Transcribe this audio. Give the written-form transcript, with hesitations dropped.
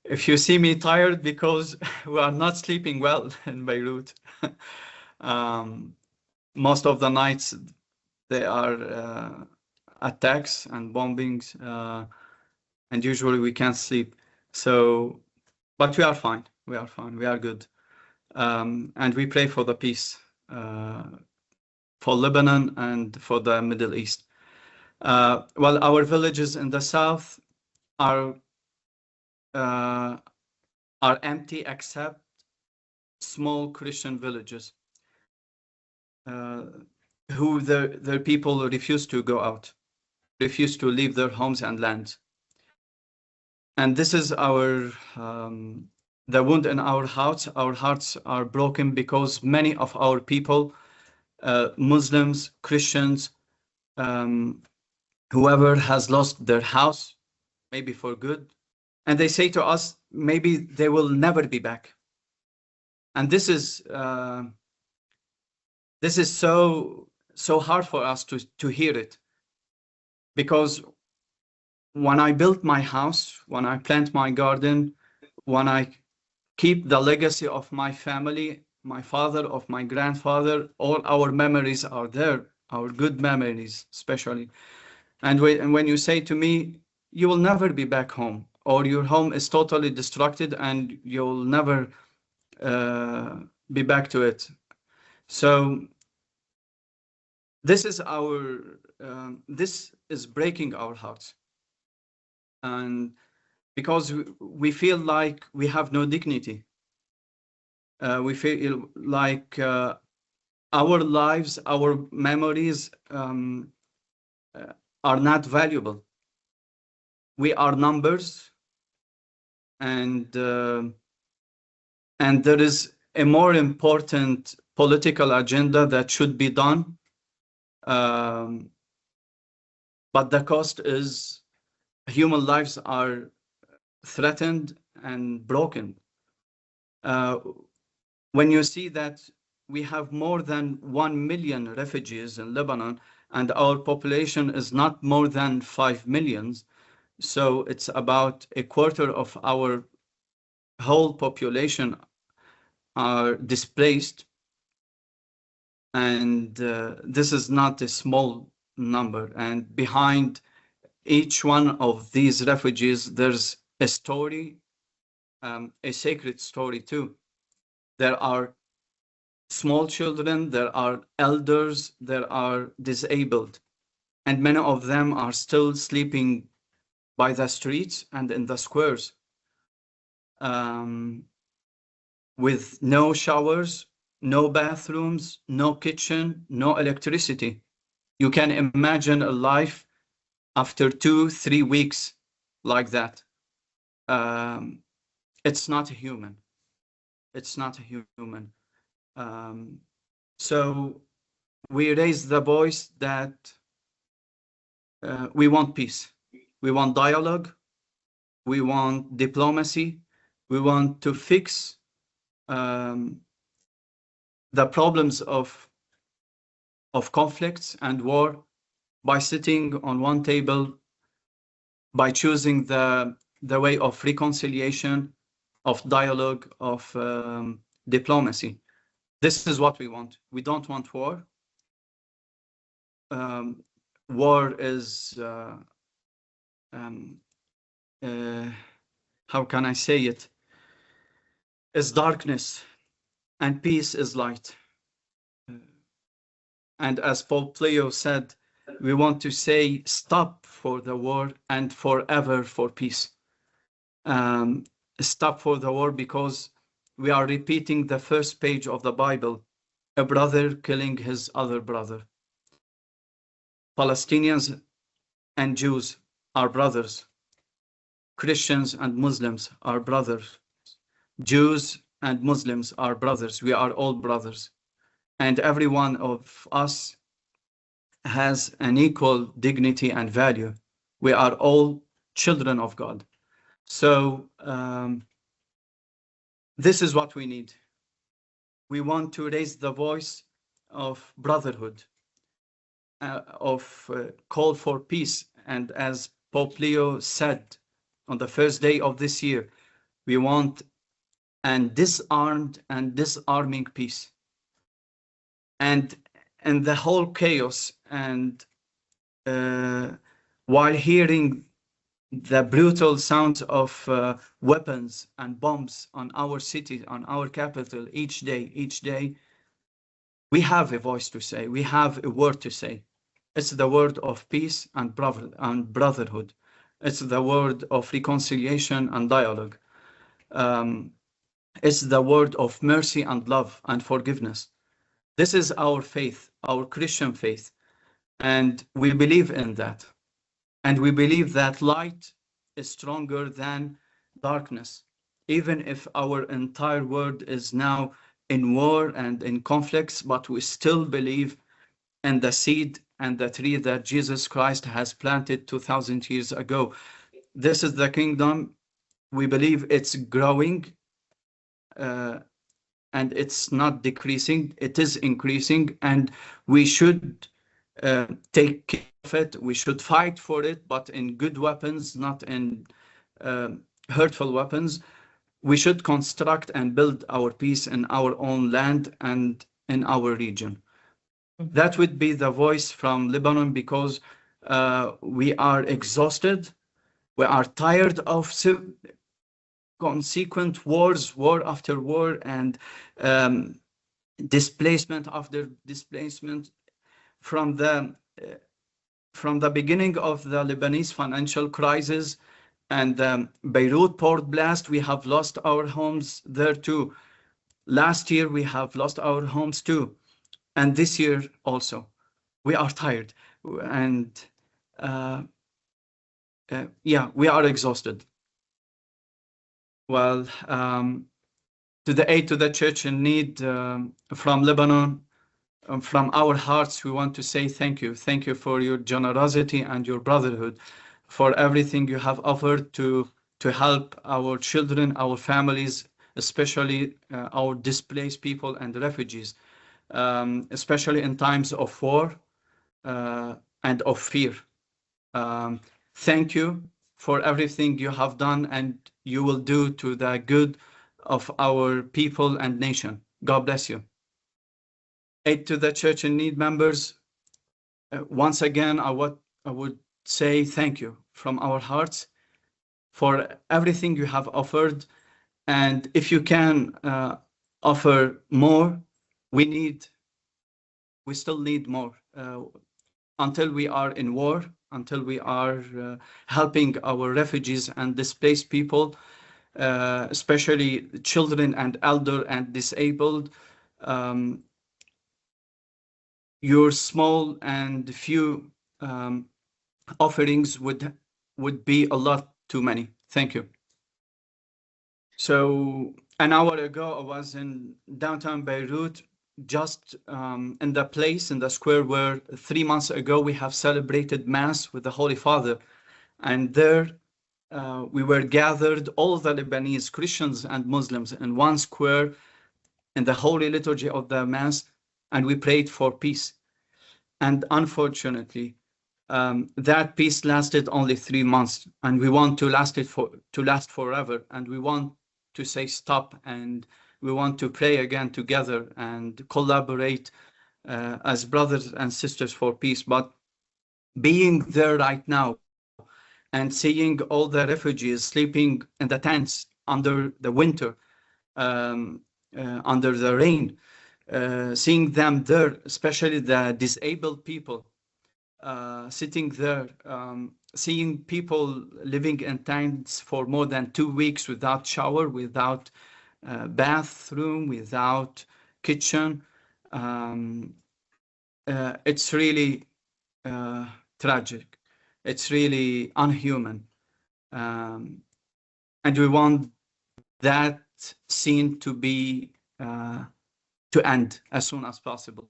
If you see me tired, because we are not sleeping well in Beirut. um, Most of the nights there are attacks and bombings, and usually we can't sleep. So, but we are fine. We are fine. We are good. And we pray for the peace, uh, for Lebanon and for the Middle East. Well, our villages in the south are uh, are empty except small Christian villages, uh, who their people refuse to go out, refuse to leave their homes and lands. And this is our the wound in our hearts. Our hearts are broken because many of our people, Muslims, Christians, um, whoever has lost their house, maybe for good, and they say to us, maybe they will never be back. And this is so hard for us to hear it, because when I built my house, when I plant my garden, when I keep the legacy of my family, my father, of my grandfather, all our memories are there, our good memories especially. And when you say to me, you will never be back home, or your home is totally destructed and you'll never uh, be back to it. So this is this is breaking our hearts, and because we feel like we have no dignity, we feel like our lives, our memories uh, are not valuable. We are numbers, and and there is a more important political agenda that should be done, um, but the cost is human lives are threatened and broken. Uh, when you see that we have more than 1 million refugees in Lebanon and our population is not more than 5 millions, so it's about a quarter of our whole population are displaced, and this is not a small number. And behind each one of these refugees, there's a story, a sacred story too. There are small children, there are elders, there are disabled, and many of them are still sleeping by the streets and in the squares, um, with no showers, no bathrooms, no kitchen, no electricity. You can imagine a life after 2, 3 weeks like that. Um, it's not human. It's not human. Um, so we raise the voice that we want peace. We want dialogue. We want diplomacy. We want to fix um, the problems of conflicts and war by sitting on one table, by choosing the way of reconciliation, of dialogue, of diplomacy. This is what we want. We don't want war. Um, War is um, uh, how can I say it? Is darkness, and peace is light. And as Pope Leo said, we want to say stop for the war and forever for peace. Um, Stop for the war because we are repeating the first page of the Bible, a brother killing his other brother. Palestinians and Jews are brothers. Christians and Muslims are brothers. Jews and Muslims are brothers. We are all brothers. And every one of us has an equal dignity and value. We are all children of God. So this is what we need. We want to raise the voice of brotherhood, of call for peace. And as Pope Leo said on the first day of this year, We want an disarmed and disarming peace. And the whole chaos, and while hearing the brutal sounds of weapons and bombs on our city, on our capital, each day, we have a voice to say, we have a word to say. It's the word of peace and brotherhood. It's the word of reconciliation and dialogue. It's the word of mercy and love and forgiveness. This is our faith, our Christian faith, and we believe in that. And we believe that light is stronger than darkness. Even if our entire world is now in war and in conflicts, but we still believe in the seed and the tree that Jesus Christ has planted 2000 years ago. This is the kingdom. We believe it's growing, and it's not decreasing, it is increasing, and we should take care of it. We should fight for it, but in good weapons, not in hurtful weapons. We should construct and build our peace in our own land and in our region. That would be the voice from Lebanon, because we are exhausted. We are tired of consequent wars, war after war, and displacement after displacement. From the beginning of the Lebanese financial crisis and the Beirut port blast, we have lost our homes there too. Last year, we have lost our homes too. And this year also. We are tired. And yeah, we are exhausted. Well, to the aid to the church in need from Lebanon, from our hearts, we want to say thank you. Thank you for your generosity and your brotherhood, for everything you have offered to help our children, our families, especially our displaced people and refugees, especially in times of war and of fear. Thank you for everything you have done and you will do to the good of our people and nation. God bless you. Aid to the Church in Need members, once again, I would say thank you from our hearts for everything you have offered. And if you can offer more, we still need more until we are in war, until we are helping our refugees and displaced people, especially children and elder and disabled. Your small and few offerings would be a lot too many. Thank you. So an hour ago, I was in downtown Beirut, just in the place, in the square where 3 months ago we have celebrated Mass with the Holy Father. And there we were gathered, all the Lebanese Christians and Muslims, in one square in the Holy Liturgy of the Mass, and we prayed for peace. And unfortunately, that peace lasted only 3 months, and we want to last forever. And we want to say stop, and we want to pray again together and collaborate as brothers and sisters for peace. But being there right now and seeing all the refugees sleeping in the tents under the winter, under the rain, seeing them there, especially the disabled people, sitting there, seeing people living in tents for more than 2 weeks without shower, without bathroom, without kitchen. It's really tragic. It's really unhuman. And we want that scene to be to end as soon as possible.